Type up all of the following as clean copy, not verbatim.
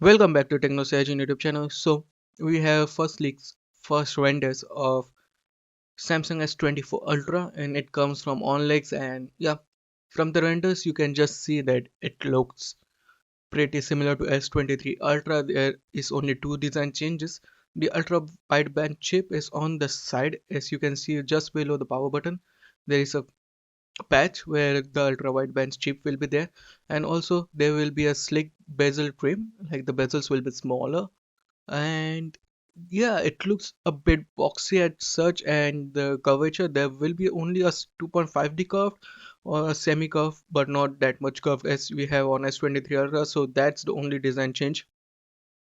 Welcome back to TechnoSage YouTube channel. So we have first renders of Samsung S24 Ultra, and it comes from OnLeaks. And yeah, from the renders you can just see that it looks pretty similar to S23 Ultra. There is only two design changes. The ultra wideband chip is on the side, as you can see just below the power button. There is a patch where the ultra wideband chip will be there, and also there will be a slick bezel trim, like the bezels will be smaller. And yeah, it looks a bit boxy at such, and the curvature there will be only a 2.5D curve or a semi curve, but not that much curve as we have on S23 Ultra. So that's the only design change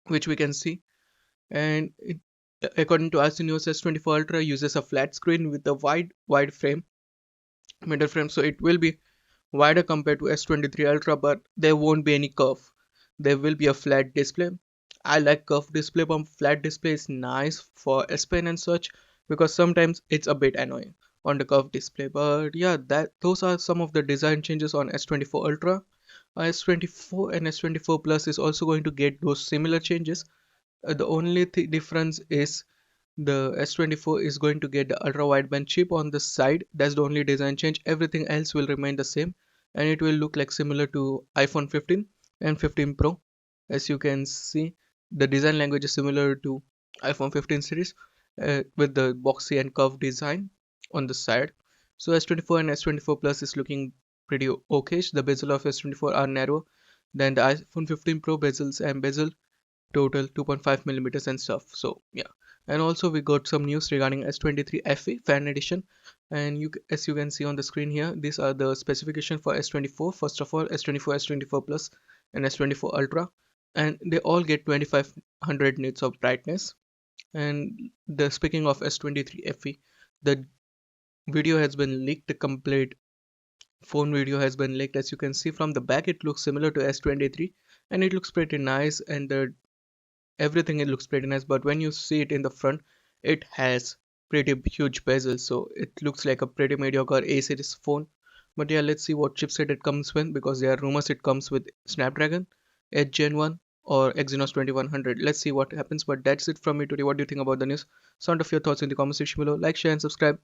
which we can see. And according to us, News S24 Ultra uses a flat screen with a wide frame, middle frame, so it will be wider compared to S23 Ultra, but there won't be any curve. There will be a flat display. I like curved display, but flat display is nice for S Pen and such, because sometimes it's a bit annoying on the curved display. But yeah, that those are some of the design changes on S24 Ultra. S24 and S24 Plus is also going to get those similar changes. The only difference is the S24 is going to get the ultra wideband chip on the side. That's the only design change. Everything else will remain the same, and it will look like similar to iPhone 15 and 15 Pro. As you can see, the design language is similar to iPhone 15 series, with the boxy and curved design on the side. So S24 and S24 Plus is looking pretty okay. The bezel of S24 are narrow than the iPhone 15 Pro bezels, and bezel total 2.5 millimeters and stuff. So yeah, and also we got some news regarding S23 FE Fan Edition. And as you can see on the screen here, these are the specification for S24. First of all, S24, S24 Plus, and S24 Ultra, and they all get 2500 nits of brightness. And the speaking of S23 FE, the video has been leaked. The complete phone video has been leaked. As you can see from the back, it looks similar to S23, and it looks pretty nice, and the everything it looks pretty nice. But when you see it in the front, it has pretty huge bezels, so it looks like a pretty mediocre A series phone. But yeah, let's see what chipset it comes with, because there are rumors it comes with Snapdragon 8 Gen 1 or Exynos 2100. Let's see what happens. But that's it from me today. What do you think about the news? Sound of your thoughts in the comment section below. Like, share and subscribe.